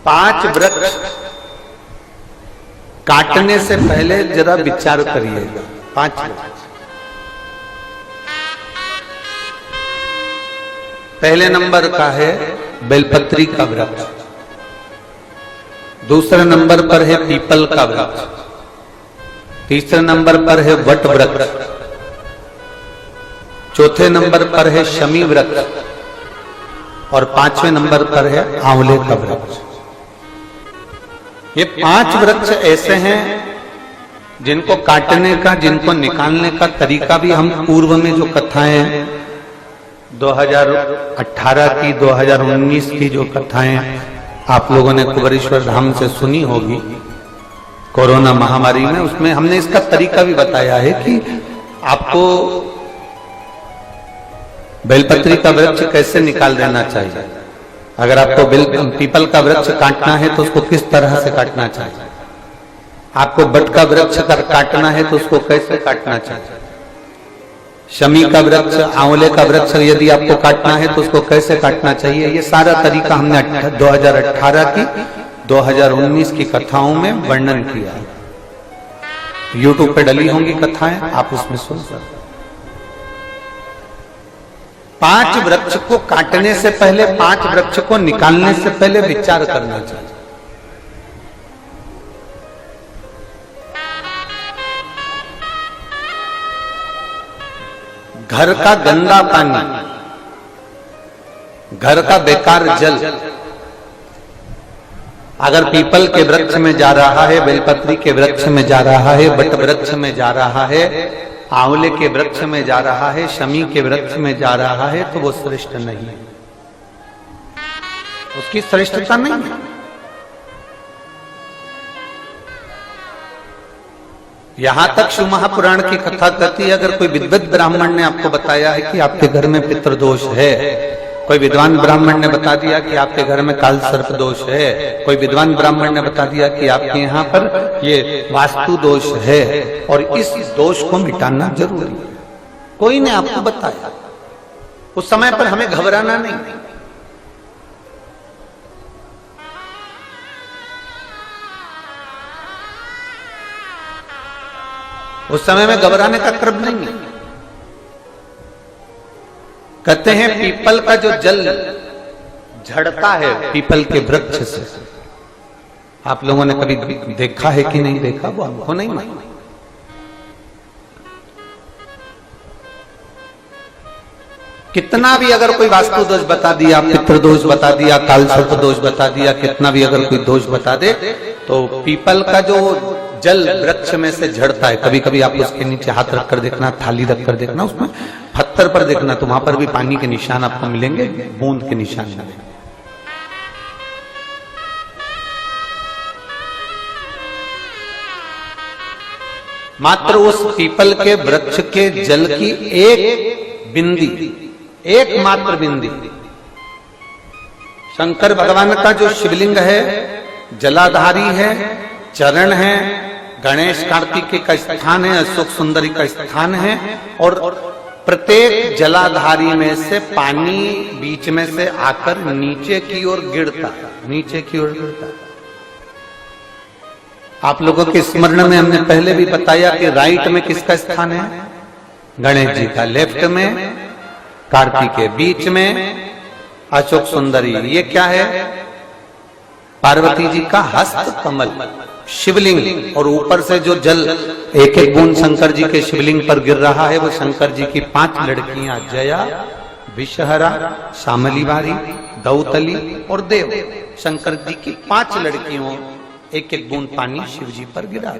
5 वृक्ष काटने से पहले जरा विचार करिएगा। 5 वृक्ष। पहले नंबर का है बेलपत्री का वृक्ष, दूसरे नंबर पर है पीपल का वृक्ष, तीसरे नंबर पर है वट वृक्ष, चौथे नंबर पर है शमी वृक्ष और 5वें नंबर पर है आंवले का वृक्ष। ये 5 वृक्ष ऐसे हैं जिनको काटने का, जिनको निकालने का तरीका भी हम पूर्व में जो कथाएं 2018 की 2019 की जो कथाएं आप लोगों ने कुबेरेश्वर धाम से सुनी होगी कोरोना महामारी में, उसमें हमने इसका तरीका भी बताया है कि आपको बेलपत्री का वृक्ष कैसे निकाल देना चाहिए। अगर आपको पीपल का वृक्ष काटना है तो उसको किस तरह से काटना चाहिए, आपको बट का वृक्ष काटना है तो उसको कैसे काटना चाहिए, शमी का वृक्ष, आंवले का वृक्ष यदि आपको काटना है तो उसको कैसे काटना चाहिए। ये सारा तरीका हमने 2018 की 2019 की कथाओं में वर्णन किया है। YouTube पे डली होंगी कथाएं, आप उसमें सुन सकते। 5 वृक्ष को काटने से पहले, 5 वृक्ष को निकालने से पहले विचार करना चाहिए। घर का गंदा पानी, घर का बेकार जल अगर पीपल के वृक्ष में जा रहा है, बेलपत्री के वृक्ष में जा रहा है, बट वृक्ष में जा रहा है, आंवले के वृक्ष में जा रहा है, शमी के वृक्ष में जा रहा है, तो वो श्रेष्ठ नहीं है, उसकी श्रेष्ठता नहीं है। यहां तक शिव महापुराण की कथा कहती है, अगर कोई विद्वत ब्राह्मण ने आपको बताया है कि आपके घर में पितृदोष है, कोई विद्वान ब्राह्मण ने बता दिया कि आपके घर में काल सर्प दोष है, कोई विद्वान ब्राह्मण ने बता दिया कि आपके यहाँ पर ये वास्तु दोष है और इस दोष को मिटाना जरूरी है, कोई ने आपको बताया, उस समय पर हमें घबराना नहीं। उस समय में घबराने का क्रम नहीं है। कहते हैं पीपल का जो जल झड़ता है पीपल के वृक्ष से, आप लोगों ने कभी देखा है कि नहीं देखा, वो हमको नहीं मालूम। कितना भी अगर कोई वास्तु दोष बता दिया, पितृदोष बता दिया, काल सर्प दोष बता दिया, कितना भी अगर कोई दोष बता दे, तो पीपल का जो जल वृक्ष में से झड़ता है, कभी कभी आप उसके नीचे हाथ रखकर देखना, थाली रखकर देखना, उसमें पत्थर पर देखना, तो वहां पर भी पानी के निशान आपको मिलेंगे, बूंद के निशान मिलेंगे। मात्र उस पीपल के वृक्ष के जल की एक बिंदी, एकमात्र बिंदी, शंकर भगवान का जो शिवलिंग है जलाधारी है, चरण है, गणेश कार्तिकेय का स्थान है, अशोक सुंदरी का स्थान है, और प्रत्येक जलाधारी में से पानी बीच में से आकर नीचे की ओर गिरता है, नीचे की ओर गिरता है। आप लोगों के स्मरण में हमने पहले भी बताया कि राइट में किसका स्थान है, गणेश जी का, लेफ्ट में कार्तिकेय, बीच में अशोक सुंदरी। ये क्या है, पार्वती जी का हस्त कमल शिवलिंग, और ऊपर से जो जल एक एक बूंद शंकर जी के शिवलिंग पर गिर रहा है, वो शंकर जी की 5 लड़कियां जया, विषहरा, शामली बारी, दौतली और देव, शंकर जी की 5 लड़कियों एक एक बूंद पानी शिव जी पर गिरा।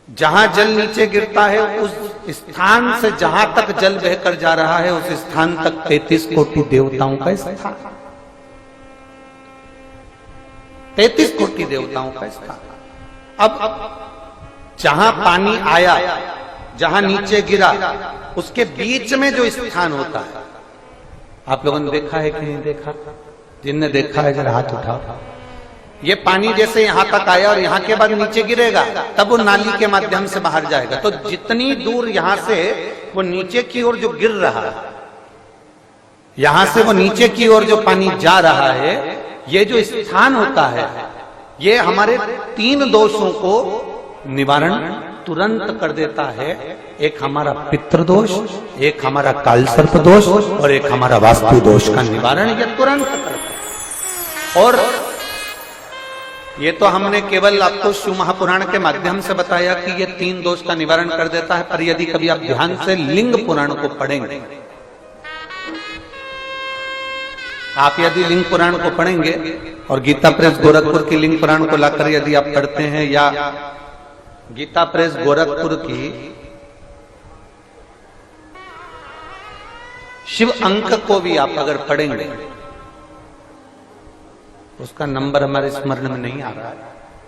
जहां जल नीचे गिरता है उस स्थान से जहां तक जल बहकर जा रहा है उस स्थान तक 33 कोटि देवताओं का स्थान, 33 कोटि देवताओं का स्थान। अब जहां पानी आया, जहां नीचे गिरा, उसके बीच में जो स्थान होता है, आप लोगों ने देखा है कि नहीं देखा? जिनने देखा है जरा हाथ उठाओ। ये पानी जैसे यहां तक आया और यहां के बाद नीचे गिरेगा, तब वो नाली के माध्यम से बाहर जाएगा। तो जितनी दूर यहां से वो नीचे की ओर जो गिर रहा है, यहां से वो नीचे की ओर जो पानी जा रहा है, ये जो स्थान होता है, ये हमारे 3 दोषों को निवारण तुरंत कर देता है। एक हमारा पितृदोष, एक हमारा कालसर्प दोष और एक हमारा वास्तु दोष का निवारण ये तुरंत करता है। और ये तो हमने केवल आपको शिव महापुराण के माध्यम से बताया कि ये 3 दोष का निवारण कर देता है, पर यदि कभी आप ध्यान से लिंग पुराण को पढ़ेंगे, आप यदि लिंग पुराण को पढ़ेंगे और गीता प्रेस गोरखपुर की लिंग पुराण को लाकर यदि आप पढ़ते हैं, या गीता प्रेस गोरखपुर की शिव अंक को भी आप अगर पढ़ेंगे, उसका नंबर हमारे स्मरण में नहीं आ रहा है,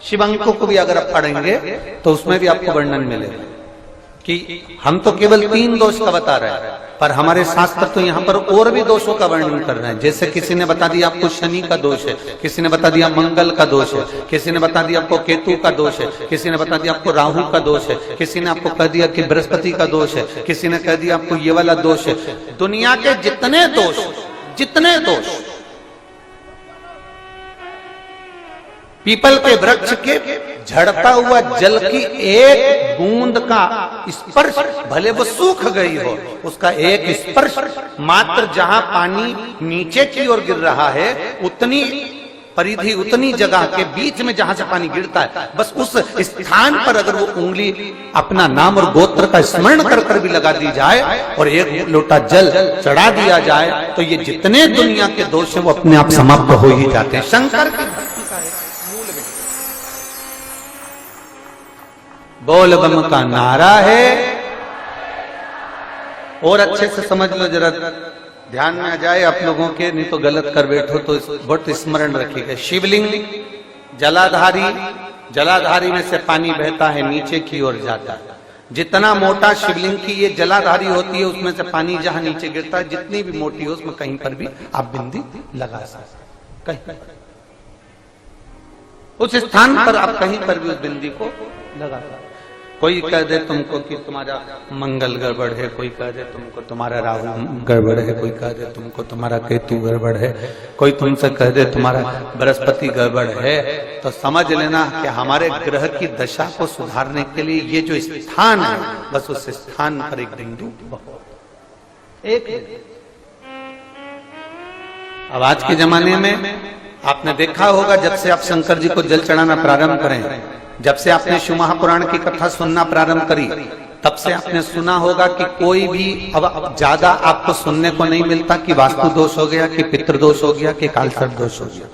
शिव अंकों को भी अगर आप पढ़ेंगे तो उसमें भी आपको वर्णन मिलेगा कि हम तो केवल 3 दोष का बता रहे हैं, पर हमारे शास्त्र तो यहाँ पर और भी दोषों का वर्णन कर रहे हैं। जैसे किसी ने बता दिया आपको शनि का दोष है, किसी ने बता दिया मंगल का दोष है, किसी ने बता दिया आपको केतु का दोष है, किसी ने बता दिया आपको राहु का दोष है, किसी ने आपको कह दिया कि बृहस्पति का दोष है, किसी ने कह दिया आपको ये वाला दोष है। दुनिया के जितने दोष पीपल के वृक्ष के झड़ता हुआ जल की एक बूंद का स्पर्श, भले वो सूख गई हो, उसका एक स्पर्श मात्र जहां पानी नीचे की ओर गिर रहा है, उतनी परिधि, उतनी जगह के बीच में जहां से पानी गिरता है, बस उस स्थान पर अगर वो उंगली अपना नाम और गोत्र का स्मरण कर कर भी लगा दी जाए और एक लोटा जल चढ़ा दिया जाए, तो ये जितने दुनिया के दोष हैं वो अपने आप समाप्त हो ही जाते हैं। शंकर की बोल बम का नारा है। और अच्छे से समझ लो, जरा ध्यान में आ जाए आप लोगों के, नहीं तो गलत कर बैठो तो बहुत स्मरण रखिएगा। शिवलिंग जलाधारी में से पानी बहता है, नीचे की ओर जाता है। जितना मोटा शिवलिंग की ये जलाधारी होती है, उसमें से पानी जहां नीचे गिरता है, जितनी भी मोटी हो, उसमें कहीं पर भी आप बिंदी लगा सकते, कहीं उस स्थान पर आप कहीं पर भी उस बिंदी को लगा सकते। कोई कह दे तुमको कि तुम्हारा मंगल गड़बड़ है, कोई कह दे तुमको तुम्हारा राहु गड़बड़ है, कोई कह दे तुमको तुम्हारा केतु गड़बड़ है, कोई तुमसे कह दे तुम्हारा बृहस्पति गड़बड़ है, तो समझ लेना कि हमारे ग्रह की दशा को सुधारने के लिए ये जो स्थान है, बस उस स्थान पर एक बिंदु एक। अब आज के जमाने में आपने देखा होगा, जब से आप शंकर जी को जल चढ़ाना प्रारंभ करें, जब से आपने शिव महापुराण की कथा सुनना प्रारंभ करी, तब से आपने सुना होगा कि कोई भी अब ज्यादा आपको सुनने को नहीं मिलता कि वास्तु दोष हो गया, कि पितृदोष हो गया, कि कालसर्प दोष हो गया।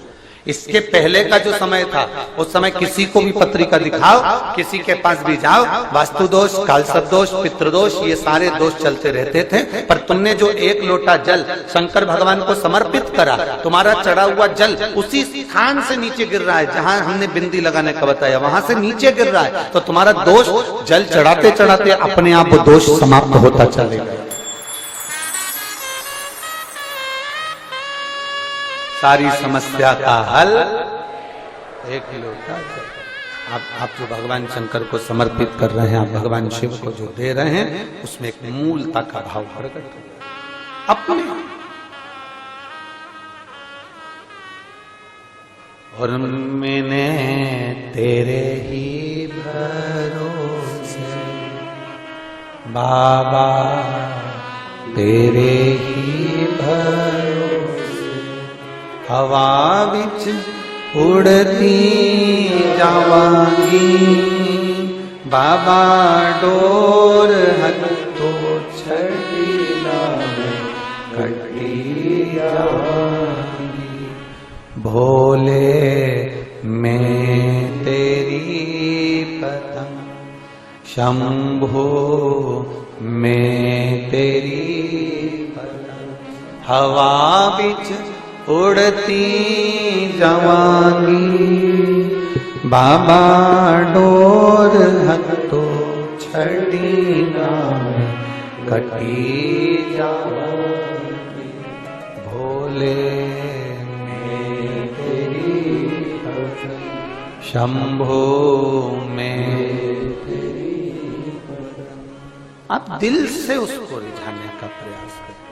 इसके पहले का जो समय था, उस समय किसी को भी पत्रिका दिखाओ, किसी के पास भी जाओ, वास्तु दोष, कालसर्प दोष, पितृदोष, ये सारे दोष चलते रहते थे। पर तुमने जो एक लोटा जल शंकर भगवान को समर्पित करा, तुम्हारा चढ़ा हुआ जल उसी स्थान से नीचे गिर रहा है जहां हमने बिंदी लगाने का बताया, वहां से नीचे गिर रहा है, तो तुम्हारा दोष जल चढ़ाते चढ़ाते अपने आप वो दोष समाप्त होता चलेगा। सारी समस्या का हल एक लोटा जल। आप जो भगवान शंकर को समर्पित कर रहे हैं, आप भगवान शिव को जो दे रहे हैं, उसमें एक मूलता का भाव प्रकट हो अपने। और मैंने तेरे ही भरोसे बाबा, तेरे ही भरोसे हवा विच उड़ती जावांगी, बाबा डोर हथों छड़ी लावे कटी जावांगी। भोले मैं तेरी पतंग, शंभो मैं तेरी पतंग, हवा विच उड़ती जवानी, बाबा डोर हथों छड़ी लावे कटी जावानी। भोले मैं तेरी पतंग, शंभो मैं तेरी पतंग। आप दिल से उसको रिझाने का प्रयास करें।